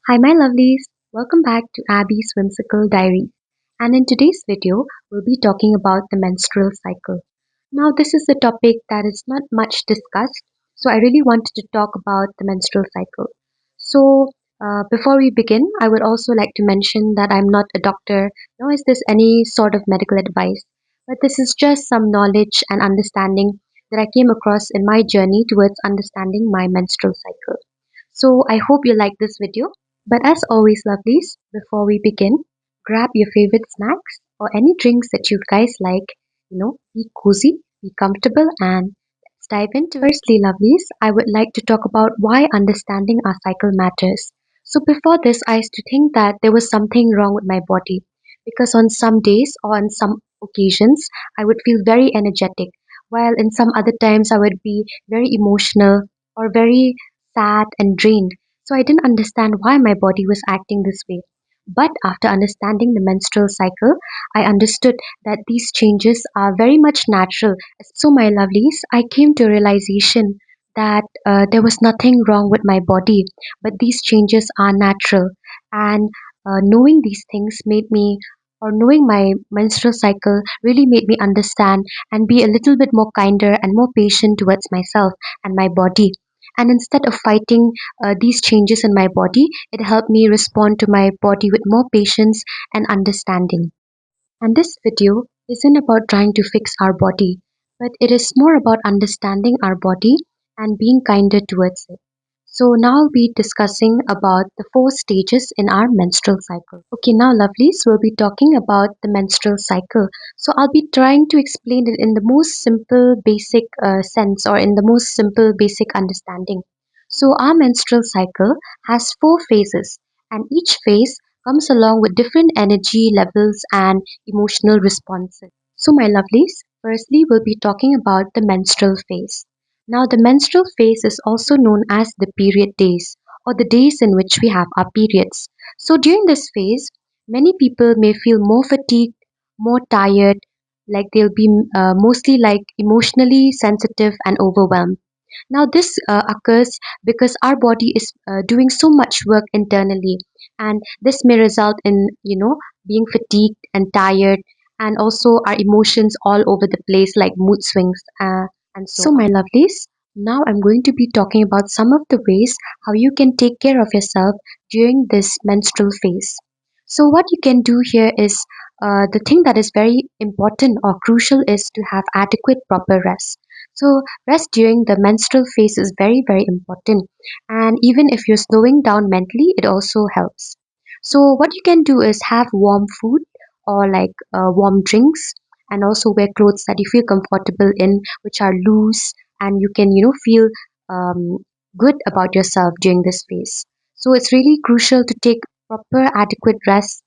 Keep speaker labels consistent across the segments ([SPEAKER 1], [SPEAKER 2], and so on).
[SPEAKER 1] Hi, my lovelies. Welcome back to Abby's Whimsical Diary. And in today's video, we'll be talking about the menstrual cycle. Now, this is a topic that is not much discussed, so I really wanted to talk about the menstrual cycle. Before we begin, I would also like to mention that I'm not a doctor, nor is this any sort of medical advice, but this is just some knowledge and understanding that I came across in my journey towards understanding my menstrual cycle. So, I hope you like this video. But as always, lovelies, before we begin, grab your favorite snacks or any drinks that you guys like. Be cozy, be comfortable, and let's dive into it. Firstly, lovelies, I would like to talk about why understanding our cycle matters. So, before this, I used to think that there was something wrong with my body because on some days or on some occasions, I would feel very energetic, while in some other times, I would be very emotional or very sad and drained. So I didn't understand why my body was acting this way. But after understanding the menstrual cycle, I understood that these changes are very much natural. So, my lovelies, I came to a realization that there was nothing wrong with my body, but these changes are natural. And knowing these things made me, or knowing my menstrual cycle really made me understand and be a little bit more kinder and more patient towards myself and my body. And instead of fighting these changes in my body, it helped me respond to my body with more patience and understanding. And this video isn't about trying to fix our body, but it is more about understanding our body and being kinder towards it. So now we'll be discussing about the four stages in our menstrual cycle. Okay, now lovelies, we'll be talking about the menstrual cycle. So I'll be trying to explain it in the most simple, basic sense or in the most simple, basic understanding. So our menstrual cycle has four phases, and each phase comes along with different energy levels and emotional responses. So, my lovelies, firstly, we'll be talking about the menstrual phase. Now, the menstrual phase is also known as the period days or the days in which we have our periods. So, during this phase, many people may feel more fatigued, more tired, like they'll be mostly like emotionally sensitive and overwhelmed. Now, this occurs because our body is doing so much work internally, and this may result in, being fatigued and tired, and also our emotions all over the place, like mood swings, and so my lovelies, now I'm going to be talking about some of the ways how you can take care of yourself during this menstrual phase. So, what you can do here is the thing that is very important or crucial is to have adequate proper rest. So, rest during the menstrual phase is very, very important. And even if you're slowing down mentally, it also helps. So, what you can do is have warm food or like warm drinks, and also wear clothes that you feel comfortable in, which are loose, and you can, feel um, good about yourself during this phase. So, it's really crucial to take proper, adequate rest,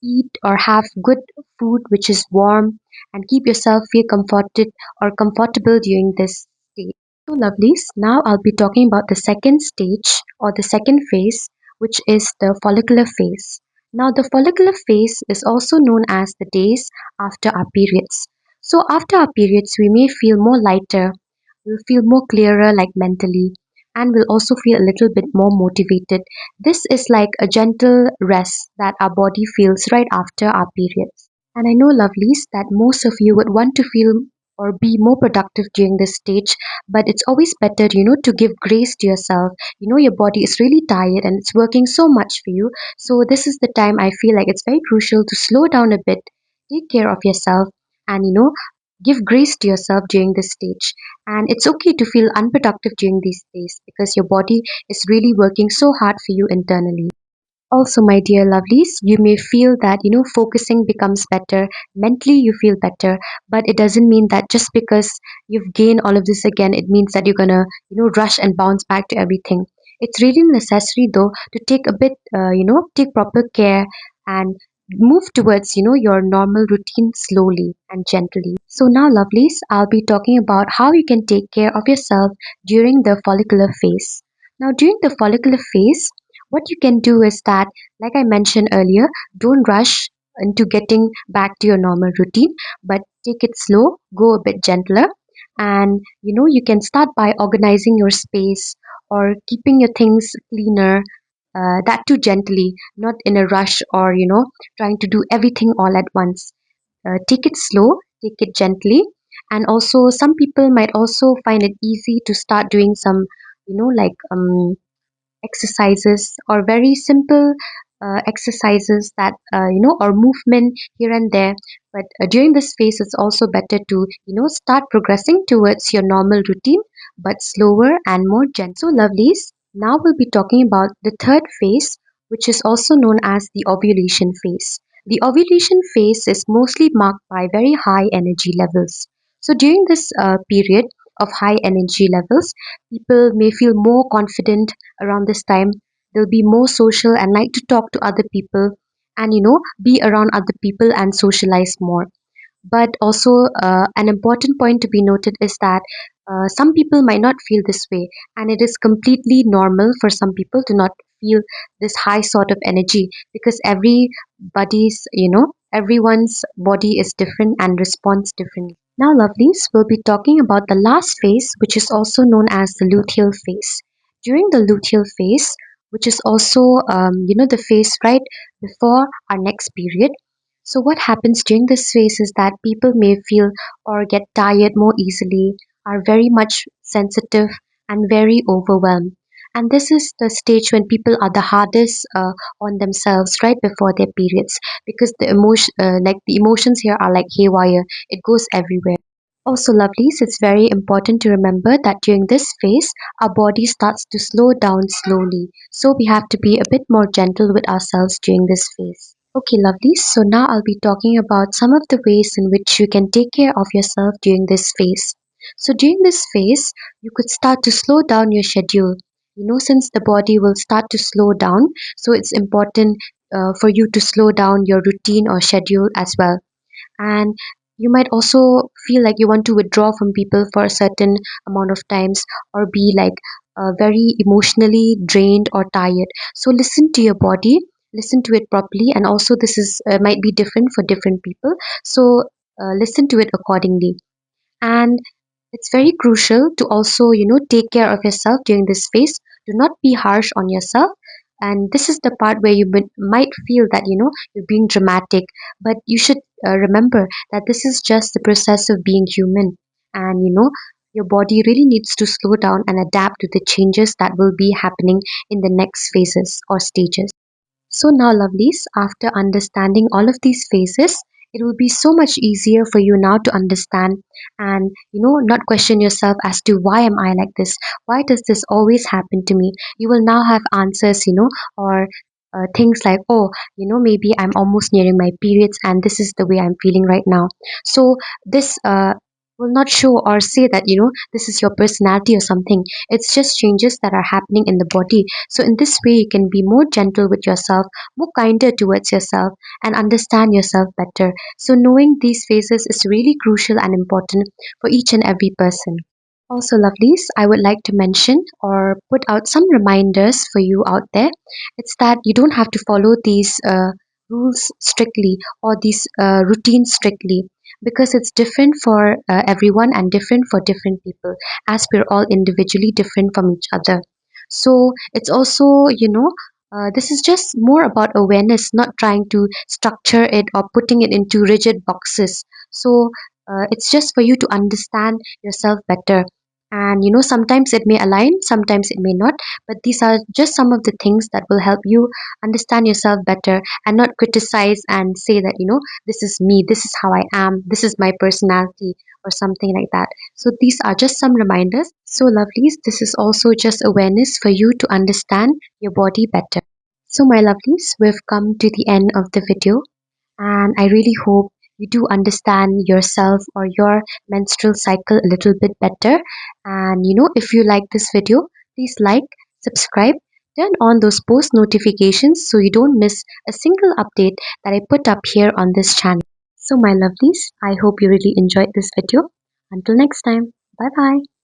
[SPEAKER 1] eat or have good food which is warm, and keep yourself feel comforted or comfortable during this stage. So, lovelies, now I'll be talking about the second stage or the second phase, which is the follicular phase. Now, the follicular phase is also known as the days after our periods. So, after our periods, we may feel more lighter, we'll feel more clearer, like mentally, and we'll also feel a little bit more motivated. This is like a gentle rest that our body feels right after our periods. And I know, lovelies, that most of you would want to feel or be more productive during this stage, but it's always better, to give grace to yourself. Your body is really tired and it's working so much for you. So, this is the time I feel like it's very crucial to slow down a bit, take care of yourself, and, give grace to yourself during this stage. And it's okay to feel unproductive during these days because your body is really working so hard for you internally. Also, my dear lovelies, you may feel that focusing becomes better, mentally you feel better, but it doesn't mean that just because you've gained all of this again, it means that you're gonna rush and bounce back to everything. It's really necessary though to take a bit, take proper care and move towards your normal routine slowly and gently. So now, lovelies, I'll be talking about how you can take care of yourself during the follicular phase. Now, during the follicular phase, what you can do is that, like I mentioned earlier, don't rush into getting back to your normal routine, but take it slow, go a bit gentler, and you can start by organizing your space or keeping your things cleaner, that too gently, not in a rush or trying to do everything all at once. Take it slow, take it gently, and also some people might also find it easy to start doing some like exercises or very simple exercises that or movement here and there. But during this phase it's also better to start progressing towards your normal routine, but slower and more gentle. So lovelies, now we'll be talking about the third phase, which is also known as the ovulation phase. The ovulation phase is mostly marked by very high energy levels. So during this period of high energy levels, people may feel more confident around this time. They'll be more social and like to talk to other people, and be around other people and socialize more. But also, an important point to be noted is that some people might not feel this way, and it is completely normal for some people to not feel this high sort of energy, because everyone's body is different and responds differently. Now, lovelies, we'll be talking about the last phase, which is also known as the luteal phase. During the luteal phase, which is also the phase right before our next period, so what happens during this phase is that people may feel or get tired more easily, are very much sensitive and very overwhelmed. And this is the stage when people are the hardest on themselves right before their periods, because the emotions here are like haywire. It goes everywhere. Also, lovelies, it's very important to remember that during this phase, our body starts to slow down slowly. So we have to be a bit more gentle with ourselves during this phase. Okay, lovelies, so now I'll be talking about some of the ways in which you can take care of yourself during this phase. So during this phase, you could start to slow down your schedule. Since the body will start to slow down, so it's important for you to slow down your routine or schedule as well. And you might also feel like you want to withdraw from people for a certain amount of times, or be like very emotionally drained or tired. So listen to your body, listen to it properly, and also this is might be different for different people. So listen to it accordingly. And it's very crucial to also take care of yourself during this phase. Do not be harsh on yourself. And this is the part where you might feel that you're being dramatic, but you should remember that this is just the process of being human. And your body really needs to slow down and adapt to the changes that will be happening in the next phases or stages. So now, lovelies, after understanding all of these phases, it will be so much easier for you now to understand and not question yourself as to why am I like this? Why does this always happen to me? You will now have answers, or things like, oh, maybe I'm almost nearing my periods and this is the way I'm feeling right now. So this will not show or say that this is your personality or something. It's just changes that are happening in the body. So in this way, you can be more gentle with yourself, more kinder towards yourself, and understand yourself better. So knowing these phases is really crucial and important for each and every person. Also, lovelies, I would like to mention or put out some reminders for you out there. It's that you don't have to follow these rules strictly, or these routines strictly, because it's different for everyone and different for different people, as we're all individually different from each other. So it's also, this is just more about awareness, not trying to structure it or putting it into rigid boxes. So it's just for you to understand yourself better. And sometimes it may align, sometimes it may not, but these are just some of the things that will help you understand yourself better, and not criticize and say that this is me, this is how I am, this is my personality, or something like that. So these are just some reminders. So lovelies, this is also just awareness for you to understand your body better. So my lovelies, we've come to the end of the video, and I really hope you do understand yourself or your menstrual cycle a little bit better. And if you like this video, please like, subscribe, turn on those post notifications so you don't miss a single update that I put up here on this channel. So, my lovelies, I hope you really enjoyed this video. Until next time, bye bye.